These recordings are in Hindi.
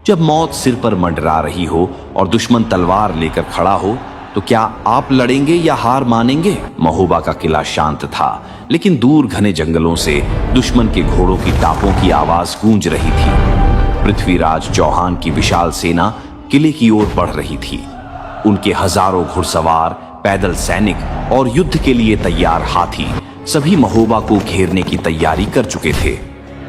जब मौत सिर पर मंडरा रही हो और दुश्मन तलवार लेकर खड़ा हो तो क्या आप लड़ेंगे या हार मानेंगे? महोबा का किला शांत था, लेकिन दूर घने जंगलों से दुश्मन के घोड़ों की टापों की आवाज गूंज रही थी। पृथ्वीराज चौहान की विशाल सेना किले की ओर बढ़ रही थी। उनके हजारों घुड़सवार, पैदल सैनिक और युद्ध के लिए तैयार हाथी सभी महोबा को घेरने की तैयारी कर चुके थे।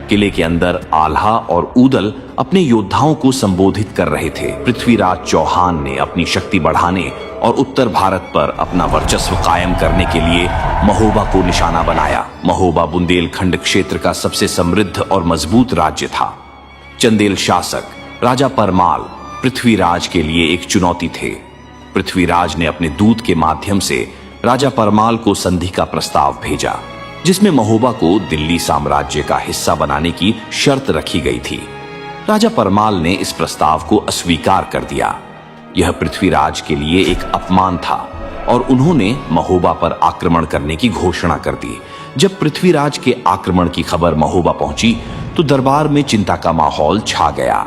किले के अंदर आल्हा और ऊदल अपने योद्धाओं को संबोधित कर रहे थे। पृथ्वीराज चौहान ने अपनी शक्ति बढ़ाने और उत्तर भारत पर अपना वर्चस्व कायम करने के लिए महोबा को निशाना बनाया। महोबा बुंदेलखंड क्षेत्र का सबसे समृद्ध और मजबूत राज्य था। चंदेल शासक राजा परमाल पृथ्वीराज के लिए एक चुनौती थे। पृथ्वीराज ने अपने दूत के माध्यम से राजा परमाल को संधि का प्रस्ताव भेजा, जिसमें महोबा को दिल्ली साम्राज्य का हिस्सा बनाने की शर्त रखी गई थी। राजा परमाल ने इस प्रस्ताव को अस्वीकार कर दिया। यह पृथ्वीराज के लिए एक अपमान था और उन्होंने महोबा पर आक्रमण करने की घोषणा कर दी। जब पृथ्वीराज के आक्रमण की खबर महोबा पहुंची तो दरबार में चिंता का माहौल छा गया।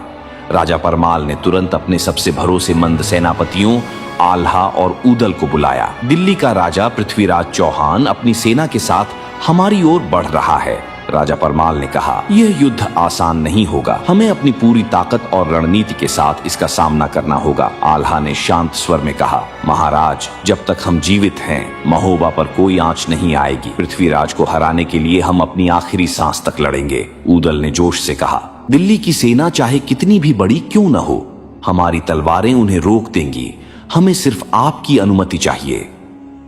राजा परमाल ने तुरंत अपने सबसे भरोसेमंद सेनापतियों आल्हा और ऊदल को बुलाया। दिल्ली का राजा पृथ्वीराज चौहान अपनी सेना के साथ हमारी ओर बढ़ रहा है। राजा परमाल ने कहा, यह युद्ध आसान नहीं होगा। हमें अपनी पूरी ताकत और रणनीति के साथ इसका सामना करना होगा। आल्हा ने शांत स्वर में कहा, महाराज, जब तक हम जीवित हैं, महोबा पर कोई आंच नहीं आएगी। पृथ्वीराज को हराने के लिए हम अपनी आखिरी सांस तक लड़ेंगे। ऊदल ने जोश से कहा, दिल्ली की सेना चाहे कितनी भी बड़ी क्यों न हो, हमारी तलवारें उन्हें रोक देंगी। हमें सिर्फ आपकी अनुमति चाहिए।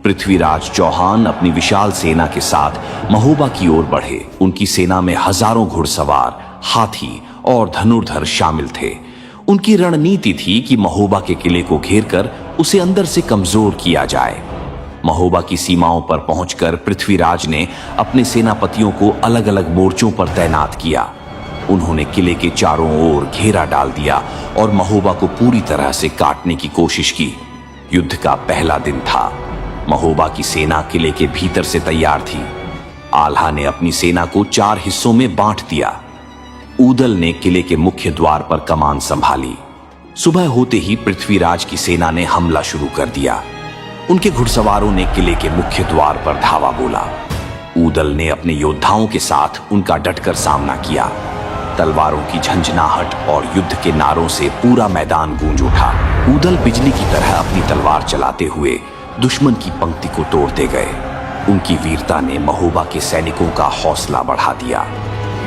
पृथ्वीराज चौहान अपनी विशाल सेना के साथ महोबा की ओर बढ़े। उनकी सेना में हजारों घुड़सवार, हाथी और धनुर्धर शामिल थे। उनकी रणनीति थी कि महोबा के किले को घेरकर उसे अंदर से कमजोर किया जाए। महोबा की सीमाओं पर पहुंचकर पृथ्वीराज ने अपने सेनापतियों को अलग अलग मोर्चों पर तैनात किया। उन्होंने किले के चारों ओर घेरा डाल दिया और महोबा को पूरी तरह से काटने की कोशिश की। युद्ध का पहला दिन था। महोबा की सेना किले के भीतर से तैयार थी। आल्हा ने अपनी सेना को 4 हिस्सों में बांट दिया। ऊदल ने किले के मुख्य द्वार पर कमान संभाली। सुबह होते ही पृथ्वीराज की सेना ने हमला शुरू कर दिया। उनके घुड़सवारों ने किले के मुख्य द्वार पर धावा बोला। ऊदल ने अपने योद्धाओं के साथ उनका डटकर सामना किया। तलवारों की झंझनाहट और युद्ध के नारों से पूरा मैदान गूंज उठा। ऊदल बिजली की तरह अपनी तलवार चलाते हुए दुश्मन की पंक्ति को तोड़ते गए। उनकी वीरता ने महोबा के सैनिकों का हौसला बढ़ा दिया।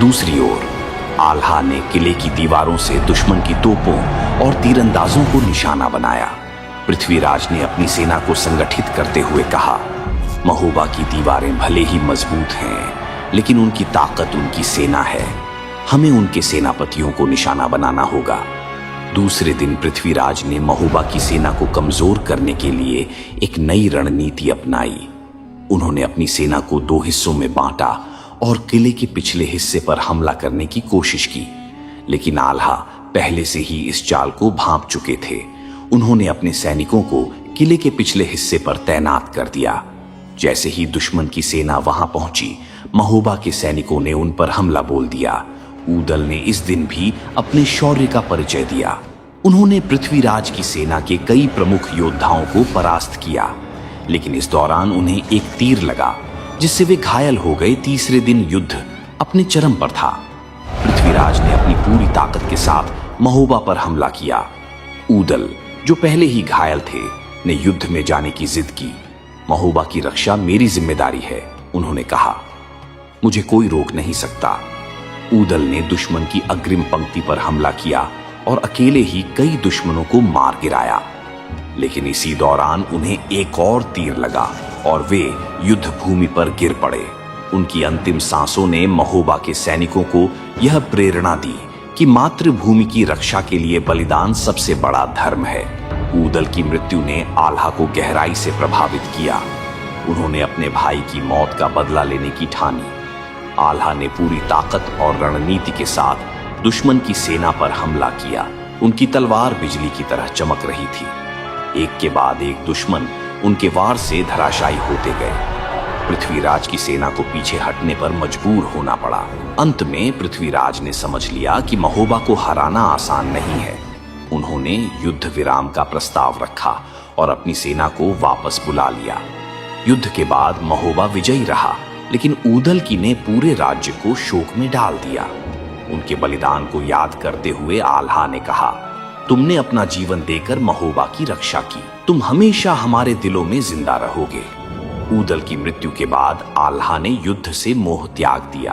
दूसरी ओर आल्हा ने किले की दीवारों से दुश्मन की तोपों और तीरंदाजों को निशाना बनाया। पृथ्वीराज ने अपनी सेना को संगठित करते हुए कहा, महोबा की दीवारें भले ही मजबूत हैं, लेकिन उनकी ताकत उनकी सेना है। हमें उनके सेनापतियों को निशाना बनाना होगा। दूसरे दिन पृथ्वीराज ने महोबा की सेना को कमजोर करने के लिए एक नई रणनीति अपनाई। उन्होंने अपनी सेना को 2 हिस्सों में बांटा और किले के पिछले हिस्से पर हमला करने की कोशिश की, लेकिन आल्हा पहले से ही इस चाल को भांप चुके थे। उन्होंने अपने सैनिकों को किले के पिछले हिस्से पर तैनात कर दिया। जैसे ही दुश्मन की सेना वहां पहुंची, महोबा के सैनिकों ने उन पर हमला बोल दिया। ऊदल ने इस दिन भी अपने शौर्य का परिचय दिया। उन्होंने पृथ्वीराज की सेना के कई प्रमुख योद्धाओं को परास्त किया, लेकिन इस दौरान उन्हें एक तीर लगा, जिससे वे घायल हो गए। तीसरे दिन युद्ध अपने चरम पर था। पृथ्वीराज ने अपनी पूरी ताकत के साथ महोबा पर हमला किया। ऊदल, जो पहले ही घायल थे, ने युद्ध में जाने की जिद की। महोबा की रक्षा मेरी जिम्मेदारी है, उन्होंने कहा। मुझे कोई रोक नहीं सकता। ऊदल ने दुश्मन की अग्रिम पंक्ति पर हमला किया और अकेले ही कई दुश्मनों को मार गिराया, लेकिन इसी दौरान उन्हें एक और तीर लगा और वे युद्ध भूमि पर गिर पड़े। उनकी अंतिम सांसों ने महोबा के सैनिकों को यह प्रेरणा दी कि मातृभूमि की रक्षा के लिए बलिदान सबसे बड़ा धर्म है। ऊदल की मृत्यु ने आल्हा को गहराई से प्रभावित किया। उन्होंने अपने भाई की मौत का बदला लेने की ठानी। आल्हा ने पूरी ताकत और रणनीति के साथ दुश्मन की सेना पर हमला किया। उनकी तलवार बिजली की तरह चमक रही थी। एक के बाद एक दुश्मन उनके वार से धराशायी होते गए। पृथ्वीराज की सेना को पीछे हटने पर मजबूर होना पड़ा। अंत में पृथ्वीराज ने समझ लिया कि महोबा को हराना आसान नहीं है। उन्होंने युद्ध विराम का प्रस्ताव रखा और अपनी सेना को वापस बुला लिया। युद्ध के बाद महोबा विजयी रहा, लेकिन ऊदलकी ने पूरे राज्य को शोक में डाल दिया। उनके बलिदान को याद करते हुए आल्हा ने कहा, तुमने अपना जीवन देकर महोबा की रक्षा की, तुम हमेशा हमारे दिलों में जिंदा रहोगे। ऊदल की मृत्यु के बाद आल्हा ने युद्ध से मोह त्याग दिया।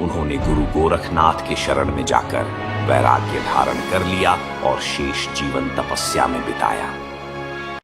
उन्होंने गुरु गोरखनाथ के शरण में जाकर वैराग्य धारण कर लिया और शेष जीवन तपस्या में बिताया।